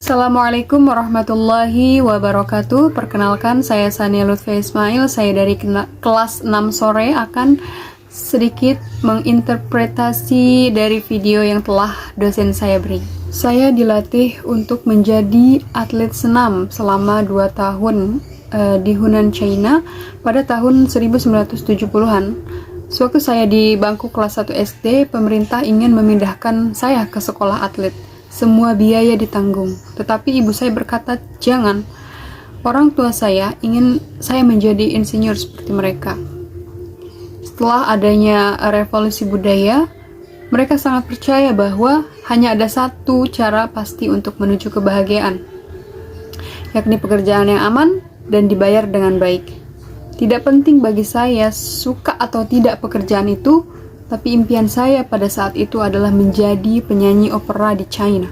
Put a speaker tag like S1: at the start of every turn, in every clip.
S1: Assalamualaikum warahmatullahi wabarakatuh. Perkenalkan, saya Sania Lutfi Ismail. Saya dari kelas 6 sore akan sedikit menginterpretasi dari video yang telah dosen saya beri. Saya dilatih untuk menjadi atlet senam selama 2 tahun di Hunan, China pada tahun 1970-an. Sewaktu saya di bangku kelas 1 SD, pemerintah ingin memindahkan saya ke sekolah atlet. Semua biaya ditanggung, tetapi ibu saya berkata, jangan. Orang tua saya ingin saya menjadi insinyur seperti mereka. Setelah adanya revolusi budaya, mereka sangat percaya bahwa hanya ada satu cara pasti untuk menuju kebahagiaan, yakni pekerjaan yang aman dan dibayar dengan baik. Tidak penting bagi saya suka atau tidak pekerjaan itu, tapi impian saya pada saat itu adalah menjadi penyanyi opera di China.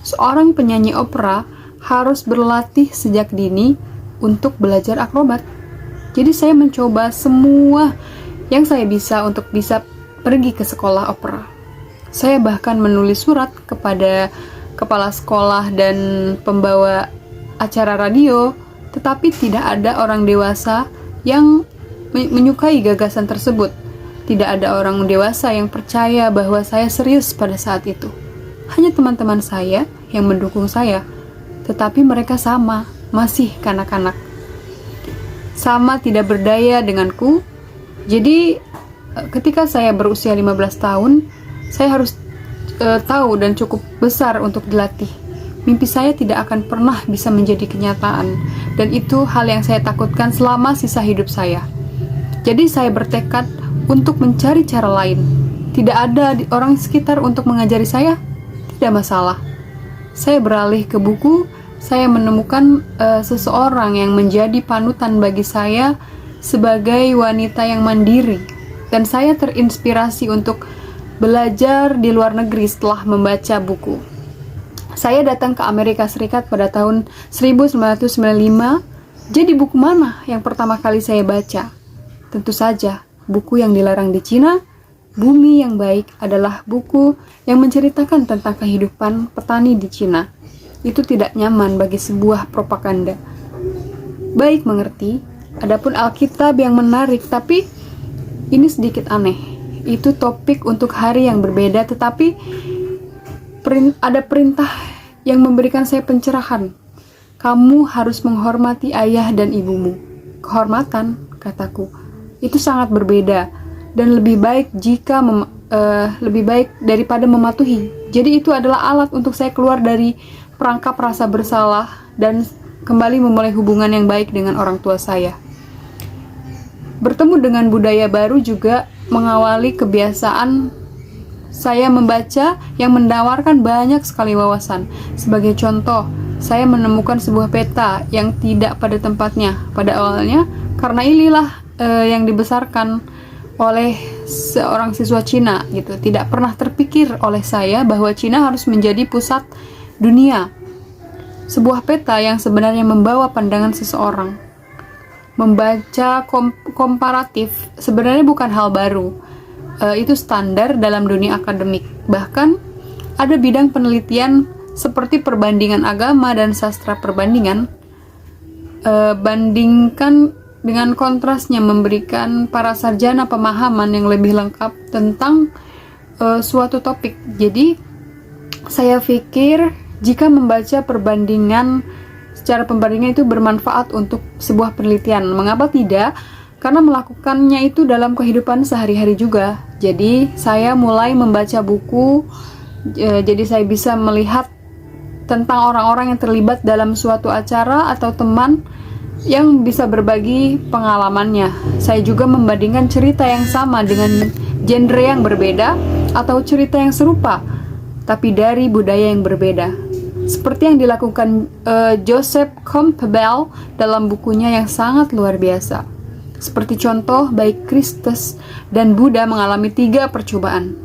S1: Seorang penyanyi opera harus berlatih sejak dini untuk belajar akrobat. Jadi saya mencoba semua yang saya bisa untuk bisa pergi ke sekolah opera. Saya bahkan menulis surat kepada kepala sekolah dan pembawa acara radio, tetapi tidak ada orang dewasa yang menyukai gagasan tersebut. Tidak ada orang dewasa yang percaya bahwa saya serius pada saat itu. Hanya teman-teman saya yang mendukung saya, tetapi mereka sama, masih kanak-kanak. Sama tidak berdaya denganku. Jadi, ketika saya berusia 15 tahun, saya harus tahu dan cukup besar untuk dilatih. Mimpi saya tidak akan pernah bisa menjadi kenyataan, dan itu hal yang saya takutkan selama sisa hidup saya. Jadi saya bertekad untuk mencari cara lain. Tidak ada orang sekitar untuk mengajari saya, tidak masalah. Saya beralih ke buku. Saya menemukan seseorang yang menjadi panutan bagi saya sebagai wanita yang mandiri, dan saya terinspirasi untuk belajar di luar negeri setelah membaca buku. Saya datang ke Amerika Serikat pada tahun 1995. Jadi buku mana yang pertama kali saya baca? Tentu saja buku yang dilarang di Cina. Bumi yang Baik adalah buku yang menceritakan tentang kehidupan petani di Cina. Itu tidak nyaman bagi sebuah propaganda. Baik mengerti, adapun Alkitab yang menarik, tapi ini sedikit aneh. Itu topik untuk hari yang berbeda, tetapi ada perintah yang memberikan saya pencerahan. Kamu harus menghormati ayah dan ibumu. Kehormatan, kataku, itu sangat berbeda dan lebih baik lebih baik daripada mematuhi. Jadi itu adalah alat untuk saya keluar dari perangkap rasa bersalah dan kembali memulai hubungan yang baik dengan orang tua saya. Bertemu dengan budaya baru juga mengawali kebiasaan saya membaca yang menawarkan banyak sekali wawasan. Sebagai contoh, saya menemukan sebuah peta yang tidak pada tempatnya pada awalnya, karena inilah yang dibesarkan oleh seorang siswa Cina gitu. Tidak pernah terpikir oleh saya bahwa Cina harus menjadi pusat dunia. Sebuah peta yang sebenarnya membawa pandangan seseorang. Membaca komparatif sebenarnya bukan hal baru. Itu standar dalam dunia akademik. Bahkan ada bidang penelitian seperti perbandingan agama dan sastra perbandingan. Bandingkan dengan kontrasnya, memberikan para sarjana pemahaman yang lebih lengkap tentang suatu topik. Jadi saya pikir jika membaca secara perbandingan itu bermanfaat untuk sebuah penelitian. Mengapa tidak? Karena melakukannya itu dalam kehidupan sehari-hari juga. Jadi saya mulai membaca buku, jadi saya bisa melihat tentang orang-orang yang terlibat dalam suatu acara atau teman yang bisa berbagi pengalamannya. Saya juga membandingkan cerita yang sama dengan genre yang berbeda atau cerita yang serupa, tapi dari budaya yang berbeda. Seperti yang dilakukan Joseph Campbell dalam bukunya yang sangat luar biasa. Seperti contoh, baik Kristus dan Buddha mengalami 3 percobaan.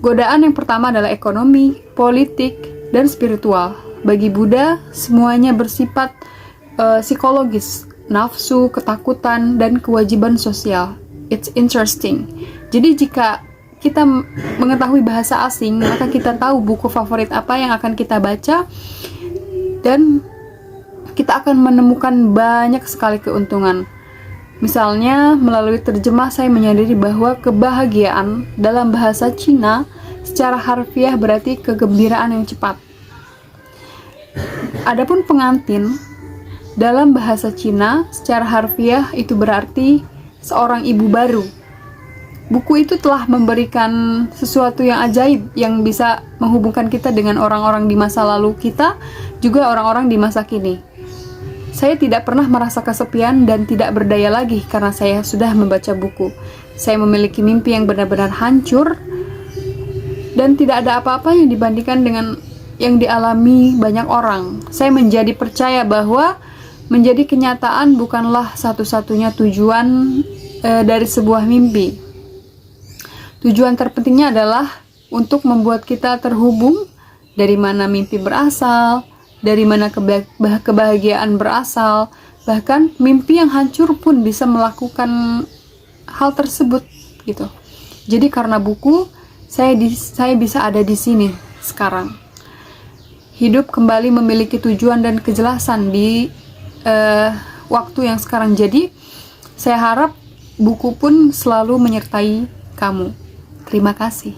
S1: Godaan yang pertama adalah ekonomi, politik, dan spiritual. Bagi Buddha, semuanya bersifat psikologis, nafsu, ketakutan, dan kewajiban sosial. It's interesting. Jadi jika kita mengetahui bahasa asing, maka kita tahu buku favorit apa yang akan kita baca, dan kita akan menemukan banyak sekali keuntungan. Misalnya, melalui terjemah saya menyadari bahwa kebahagiaan dalam bahasa Cina secara harfiah berarti kegembiraan yang cepat. Adapun pengantin dalam bahasa Cina secara harfiah itu berarti seorang ibu baru. Buku itu telah memberikan sesuatu yang ajaib yang bisa menghubungkan kita dengan orang-orang di masa lalu kita, juga orang-orang di masa kini. Saya tidak pernah merasa kesepian dan tidak berdaya lagi karena saya sudah membaca buku. Saya memiliki mimpi yang benar-benar hancur dan tidak ada apa-apa yang dibandingkan dengan yang dialami banyak orang. Saya menjadi percaya bahwa menjadi kenyataan bukanlah satu-satunya tujuan dari sebuah mimpi. Tujuan terpentingnya adalah untuk membuat kita terhubung dari mana mimpi berasal, dari mana kebahagiaan berasal. Bahkan mimpi yang hancur pun bisa melakukan hal tersebut gitu. Jadi karena buku, saya bisa ada di sini sekarang. Hidup kembali memiliki tujuan dan kejelasan di waktu yang sekarang. Jadi saya harap buku pun selalu menyertai kamu. Terima kasih.